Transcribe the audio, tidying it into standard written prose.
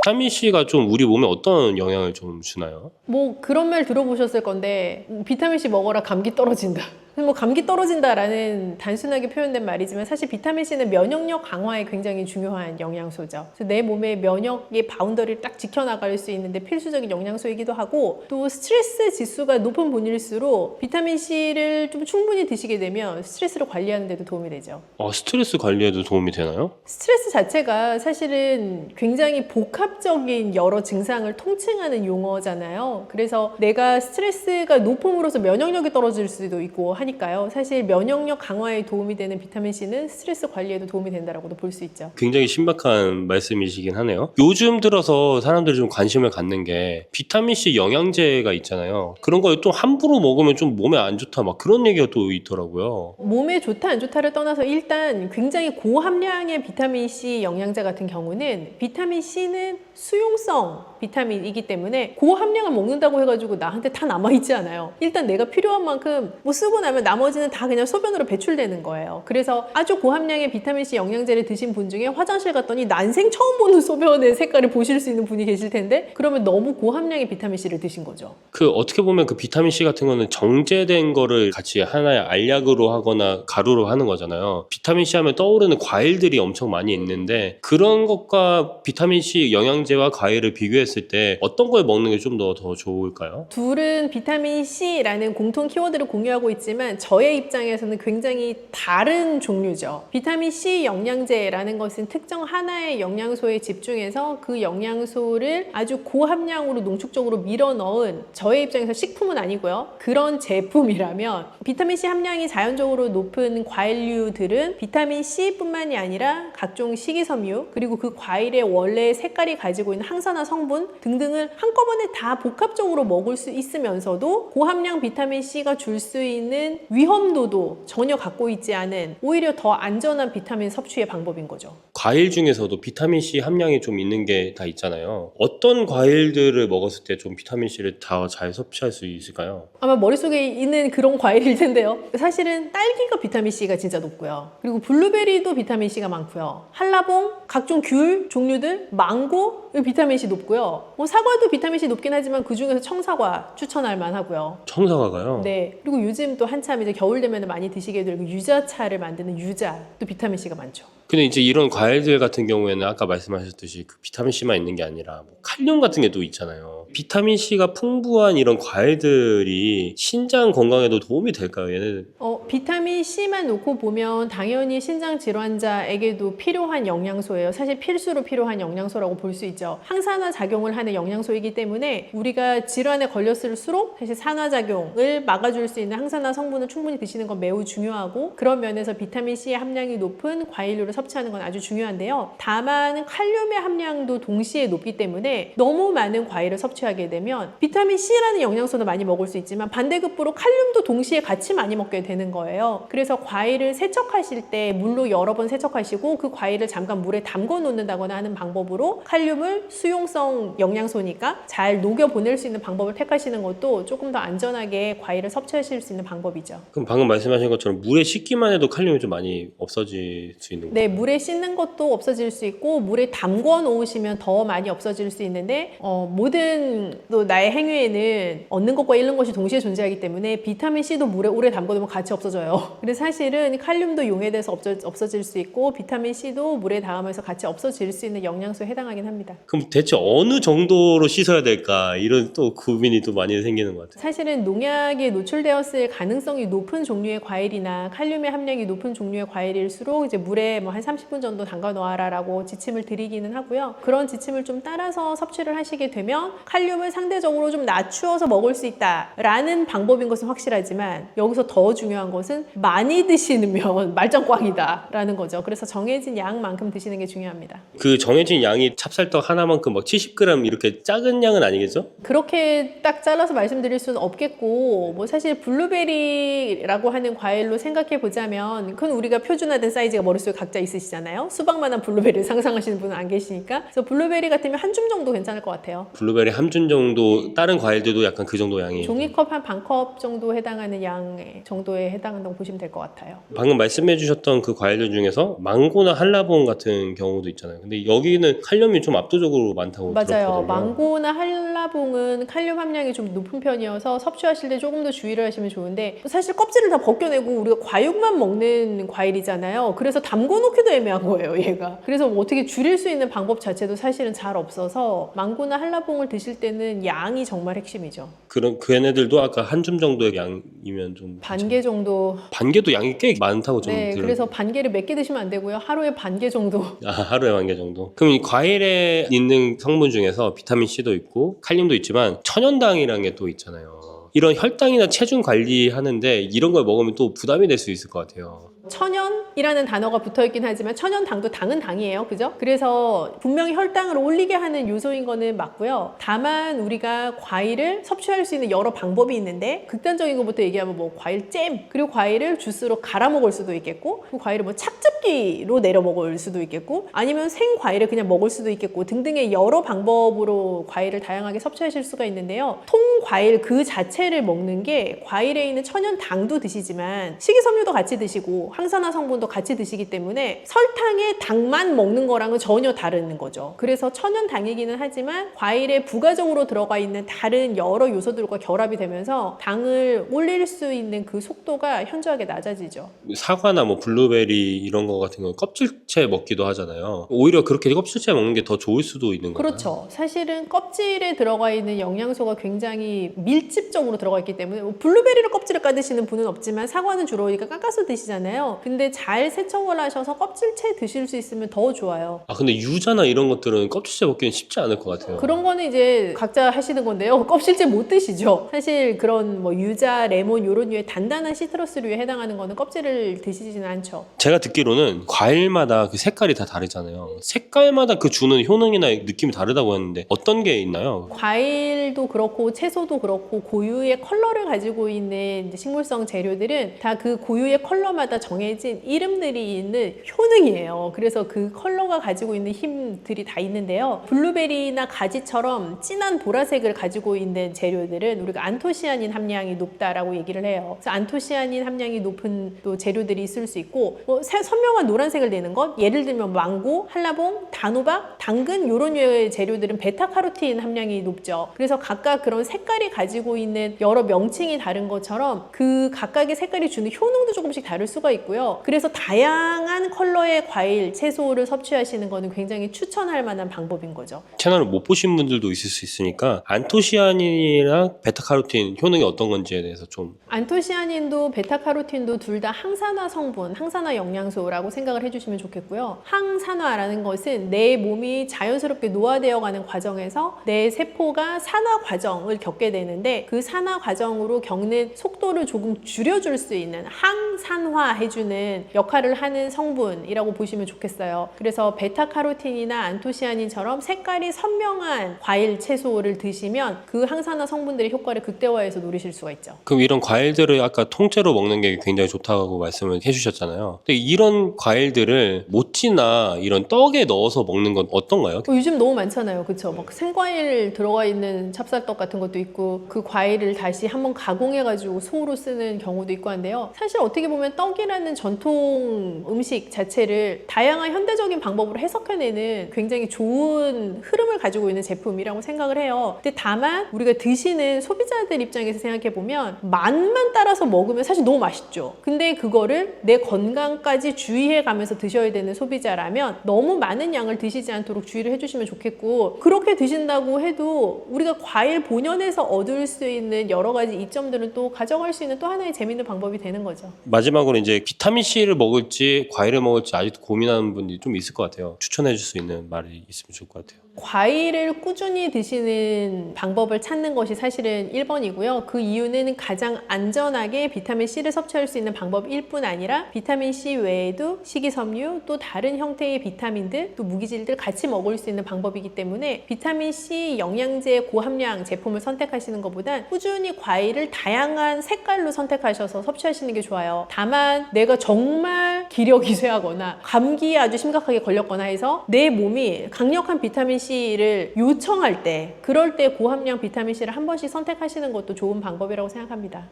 비타민 C가 좀 우리 몸에 어떤 영향을 좀 주나요? 뭐 그런 말 들어보셨을 건데 비타민 C 먹어라 감기 떨어진다. 뭐 감기 떨어진다라는 단순하게 표현된 말이지만 사실 비타민 C는 면역력 강화에 굉장히 중요한 영양소죠. 그래서 내 몸의 면역의 바운더리를 딱 지켜나갈 수 있는데 필수적인 영양소이기도 하고 또 스트레스 지수가 높은 분일수록 비타민 C를 좀 충분히 드시게 되면 스트레스를 관리하는 데도 도움이 되죠. 스트레스 관리에도 도움이 되나요? 스트레스 자체가 사실은 굉장히 복합적인 여러 증상을 통칭하는 용어잖아요. 그래서 내가 스트레스가 높음으로써 면역력이 떨어질 수도 있고 하니까요. 사실 면역력 강화에 도움이 되는 비타민 C는 스트레스 관리에도 도움이 된다라고도 볼 수 있죠. 굉장히 신박한 말씀이시긴 하네요. 요즘 들어서 사람들이 좀 관심을 갖는 게 비타민 C 영양제가 있잖아요. 그런 거 또 함부로 먹으면 좀 몸에 안 좋다 막 그런 얘기가 또 있더라고요. 몸에 좋다 안 좋다를 떠나서 일단 굉장히 고함량의 비타민 C 영양제 같은 경우는 비타민 C는 수용성 비타민이기 때문에 고함량을 먹는다고 해가지고 나한테 다 남아있지 않아요. 일단 내가 필요한 만큼 뭐 쓰고 나면 나머지는 다 그냥 소변으로 배출되는 거예요. 그래서 아주 고함량의 비타민 C 영양제를 드신 분 중에 화장실 갔더니 난생 처음 보는 소변의 색깔을 보실 수 있는 분이 계실 텐데 그러면 너무 고함량의 비타민 C를 드신 거죠. 어떻게 보면 그 비타민 C 같은 거는 정제된 거를 같이 하나의 알약으로 하거나 가루로 하는 거잖아요. 비타민 C 하면 떠오르는 과일들이 엄청 많이 있는데 그런 것과 비타민 C 영양제와 과일을 비교했을 때 어떤 걸 먹는 게 좀 더 좋을까요? 둘은 비타민 C라는 공통 키워드를 공유하고 있지만 저의 입장에서는 굉장히 다른 종류죠. 비타민 C 영양제라는 것은 특정 하나의 영양소에 집중해서 그 영양소를 아주 고함량으로 농축적으로 밀어 넣은 저의 입장에서 식품은 아니고요. 그런 제품이라면 비타민 C 함량이 자연적으로 높은 과일류들은 비타민 C뿐만이 아니라 각종 식이섬유 그리고 그 과일의 원래 색깔이 가지고 있는 항산화 성분 등등을 한꺼번에 다 복합적으로 먹을 수 있으면서도 고함량 비타민 C가 줄 수 있는 위험도도 전혀 갖고 있지 않은 오히려 더 안전한 비타민 섭취의 방법인 거죠. 과일 중에서도 비타민 C 함량이 좀 있는 게 다 있잖아요. 어떤 과일들을 먹었을 때 좀 비타민 C를 더 잘 섭취할 수 있을까요? 아마 머릿속에 있는 그런 과일일 텐데요. 사실은 딸기가 비타민 C가 진짜 높고요. 그리고 블루베리도 비타민 C가 많고요. 한라봉, 각종 귤 종류들, 망고 비타민 C 높고요. 뭐 사과도 비타민 C 높긴 하지만 그 중에서 청사과 추천할 만하고요. 청사과가요? 네. 그리고 요즘 또 한참 이제 겨울 되면 많이 드시게 될 유자차를 만드는 유자 또 비타민 C가 많죠. 근데 이제 이런 과일들 같은 경우에는 아까 말씀하셨듯이 그 비타민 C만 있는 게 아니라 뭐 칼륨 같은 게 또 있잖아요. 비타민 C가 풍부한 이런 과일들이 신장 건강에도 도움이 될까요, 얘는? 비타민 C만 놓고 보면 당연히 신장 질환자에게도 필요한 영양소예요. 사실 필수로 필요한 영양소라고 볼 수 있죠. 항산화 작용을 하는 영양소이기 때문에 우리가 질환에 걸렸을수록 사실 산화작용을 막아줄 수 있는 항산화 성분을 충분히 드시는 건 매우 중요하고 그런 면에서 비타민 C의 함량이 높은 과일류를 섭취하는 건 아주 중요한데요. 다만 칼륨의 함량도 동시에 높기 때문에 너무 많은 과일을 섭취하게 되면 비타민 C라는 영양소도 많이 먹을 수 있지만 반대급부로 칼륨도 동시에 같이 많이 먹게 되는 거예요. 그래서 과일을 세척하실 때 물로 여러 번 세척하시고 그 과일을 잠깐 물에 담궈 놓는다거나 하는 방법으로 칼륨을 수용성 영양소니까 잘 녹여 보낼 수 있는 방법을 택하시는 것도 조금 더 안전하게 과일을 섭취하실 수 있는 방법이죠. 그럼 방금 말씀하신 것처럼 물에 씻기만 해도 칼륨이 좀 많이 없어질 수 있는 거예요? 네, 물에 씻는 것도 없어질 수 있고 물에 담궈 놓으시면 더 많이 없어질 수 있는데 모든 또 나의 행위에는 얻는 것과 잃는 것이 동시에 존재하기 때문에 비타민 C도 물에 오래 담궈 놓으면 같이 없어져요. 그래서 사실은 칼륨도 용해돼서 없어질 수 있고 비타민 C도 물에 닿으면서 같이 없어질 수 있는 영양소에 해당하긴 합니다. 그럼 대체 어느 정도로 씻어야 될까? 이런 또 고민이 또 많이 생기는 것 같아요. 사실은 농약에 노출되었을 가능성이 높은 종류의 과일이나 칼륨의 함량이 높은 종류의 과일일수록 이제 물에 뭐 한 30분 정도 담가 놓아라라고 지침을 드리기는 하고요. 그런 지침을 좀 따라서 섭취를 하시게 되면 칼륨을 상대적으로 좀 낮추어서 먹을 수 있다라는 방법인 것은 확실하지만 여기서 더 중요한 것은 많이 드시면 말짱꽝이다라는 거죠. 그래서 정해진 양만큼 드시는 게 중요합니다. 그 정해진 양이 찹쌀떡 하나만큼 막 70g 이렇게 작은 양은 아니겠죠? 그렇게 딱 잘라서 말씀드릴 수는 없겠고 뭐 사실 블루베리라고 하는 과일로 생각해 보자면 그건 우리가 표준화된 사이즈가 머릿속에 각자 있으시잖아요. 수박만한 블루베리를 상상하시는 분은 안 계시니까. 그래서 블루베리 같으면 한 줌 정도 괜찮을 것 같아요. 블루베리 한 줌 정도, 다른 과일들도 약간 그 정도 양이. 종이컵 한 반 컵 정도 해당하는 양 정도에 해당한다고 보시면 될 것 같아요. 방금 말씀해 주셨던 그 과일들 중에서 망고나 한라봉 같은 경우도 있잖아요. 근데 여기는 칼륨이 좀 압도적으로 많다고 맞아요. 들었거든요. 망고나 한라봉은 칼륨 함량이 좀 높은 편이어서 섭취하실 때 조금 더 주의를 하시면 좋은데, 사실 껍질을 다 벗겨내고 우리가 과육만 먹는 과일이잖아요. 그래서 담궈놓기도 애매한 거예요, 얘가. 그래서 뭐 어떻게 줄일 수 있는 방법 자체도 사실은 잘 없어서 망고나 한라봉을 드실 때는 양이 정말 핵심이죠. 그런 그 얘네들도 아까 한 줌 정도의 양이면 좀 반 개 정도. 반개도 양이 꽤 많다고 좀 네, 그래서 반 개를 몇 개 드시면 안 되고요. 하루에 반 개 정도. 하루에 반 개 정도. 그럼 이 과일에 있는 성분 중에서 비타민 C도 있고 칼륨도 있지만 천연당이라는 게 또 있잖아요. 이런 혈당이나 체중 관리하는데 이런 걸 먹으면 또 부담이 될 수 있을 것 같아요. 천연이라는 단어가 붙어있긴 하지만 천연당도 당은 당이에요. 그죠? 그래서 분명히 혈당을 올리게 하는 요소인 거는 맞고요. 다만 우리가 과일을 섭취할 수 있는 여러 방법이 있는데, 극단적인 것부터 얘기하면 뭐 과일 잼, 그리고 과일을 주스로 갈아 먹을 수도 있겠고, 그 과일을 뭐 찹즙기로 내려 먹을 수도 있겠고, 아니면 생 과일을 그냥 먹을 수도 있겠고 등등의 여러 방법으로 과일을 다양하게 섭취하실 수가 있는데요. 통 과일 그 자체를 먹는 게 과일에 있는 천연당도 드시지만 식이섬유도 같이 드시고 항산화 성분도 같이 드시기 때문에 설탕에 당만 먹는 거랑은 전혀 다른 거죠. 그래서 천연당이기는 하지만 과일에 부가적으로 들어가 있는 다른 여러 요소들과 결합이 되면서 당을 올릴 수 있는 그 속도가 현저하게 낮아지죠. 사과나 뭐 블루베리 이런 거 같은 거 껍질째 먹기도 하잖아요. 오히려 그렇게 껍질째 먹는 게 더 좋을 수도 있는 거예요. 그렇죠. 사실은 껍질에 들어가 있는 영양소가 굉장히 밀집적으로 들어가 있기 때문에 뭐 블루베리를 껍질을 까드시는 분은 없지만 사과는 주로 우리가 깎아서 드시잖아요. 근데 잘 세척을 하셔서 껍질째 드실 수 있으면 더 좋아요. 근데 유자나 이런 것들은 껍질째 먹기는 쉽지 않을 것 같아요. 그런 거는 이제 각자 하시는 건데요. 껍질째 못 드시죠. 사실 그런 뭐 유자, 레몬 이런 류의 단단한 시트러스류에 해당하는 거는 껍질을 드시지는 않죠. 제가 듣기로는 과일마다 그 색깔이 다 다르잖아요. 색깔마다 그 주는 효능이나 느낌이 다르다고 했는데 어떤 게 있나요? 과일도 그렇고 채소도 그렇고 고유의 컬러를 가지고 있는 이제 식물성 재료들은 다 그 고유의 컬러마다 정해진 이름들이 있는 효능이에요. 그래서 그 컬러가 가지고 있는 힘들이 다 있는데요. 블루베리나 가지처럼 진한 보라색을 가지고 있는 재료들은 우리가 안토시아닌 함량이 높다라고 얘기를 해요. 그래서 안토시아닌 함량이 높은 또 재료들이 있을 수 있고, 뭐 선명한 노란색을 내는 것, 예를 들면 망고, 한라봉, 단호박, 당근 이런 류의 재료들은 베타카로틴 함량이 높죠. 그래서 각각 그런 색깔이 가지고 있는 여러 명칭이 다른 것처럼 그 각각의 색깔이 주는 효능도 조금씩 다를 수가 있고요. 그래서 다양한 컬러의 과일, 채소를 섭취하시는 거는 굉장히 추천할 만한 방법인 거죠. 채널을 못 보신 분들도 있을 수 있으니까 안토시아닌이랑 베타카로틴 효능이 어떤 건지에 대해서 좀. 안토시아닌도 베타카로틴도 둘 다 항산화 성분, 항산화 영양소라고 생각을 해주시면 좋겠고요. 항산화라는 것은 내 몸이 자연스럽게 노화되어 가는 과정에서 내 세포가 산화 과정을 겪게 되는데, 그 산화 과정으로 겪는 속도를 조금 줄여줄 수 있는 항산화해주는 역할을 하는 성분이라고 보시면 좋겠어요. 그래서 베타카로틴이나 안토시아닌처럼 색깔이 선명한 과일, 채소를 드시면 그 항산화 성분들의 효과를 극대화해서 누리실 수가 있죠. 그럼 이런 과일들을 아까 통째로 먹는 게 굉장히 좋다고 말씀을 해주셨잖아요. 근데 이런 과일들을 모찌나 이런 떡에 넣어서 먹는 건 어떤가요? 요즘 너무 많잖아요. 그쵸? 막 생과일 들어가 있는 찹쌀떡 같은 것도 있고, 그 과일을 다시 한번 가공해가지고 소로 쓰는 경우도 있고 한데요. 사실 어떻게 보면 떡이라는 전통 음식 자체를 다양한 현대적인 방법으로 해석해내는 굉장히 좋은 흐름을 가지고 있는 제품이라고 생각을 해요. 근데 다만 우리가 드시는 소비자들 입장에서 생각해보면 맛만 따라서 먹으면 사실 너무 맛있죠. 근데 그거를 내 건강까지 주의해가면서 드셔야 되는 소비자라면 너무 많은 양을 드시지 않도록 주의를 해주시면 좋겠고, 그렇게 드신다고 해도 우리가 과일 본연에서 얻을 수 있는 여러 가지 이점들은 또 가져갈 수 있는 또 하나의 재밌는 방법이 되는 거죠. 마지막으로 이제 비타민 C를 먹을지 과일을 먹을지 아직도 고민하는 분들이 좀 있을 것 같아요. 추천해 줄 수 있는 말이 있으면 좋을 것 같아요. 과일을 꾸준히 드시는 방법을 찾는 것이 사실은 1번이고요. 그 이유는 가장 안전하게 비타민C를 섭취할 수 있는 방법일 뿐 아니라 비타민C 외에도 식이섬유 또 다른 형태의 비타민들 또 무기질들 같이 먹을 수 있는 방법이기 때문에 비타민C 영양제 고함량 제품을 선택하시는 것보단 꾸준히 과일을 다양한 색깔로 선택하셔서 섭취하시는 게 좋아요. 다만 내가 정말 기력이 쇠하거나 감기에 아주 심각하게 걸렸거나 해서 내 몸이 강력한 비타민C를 요청할 때 그럴 때 고함량 비타민C를 한 번씩 선택하시는 것도 좋은 방법이라고 생각합니다.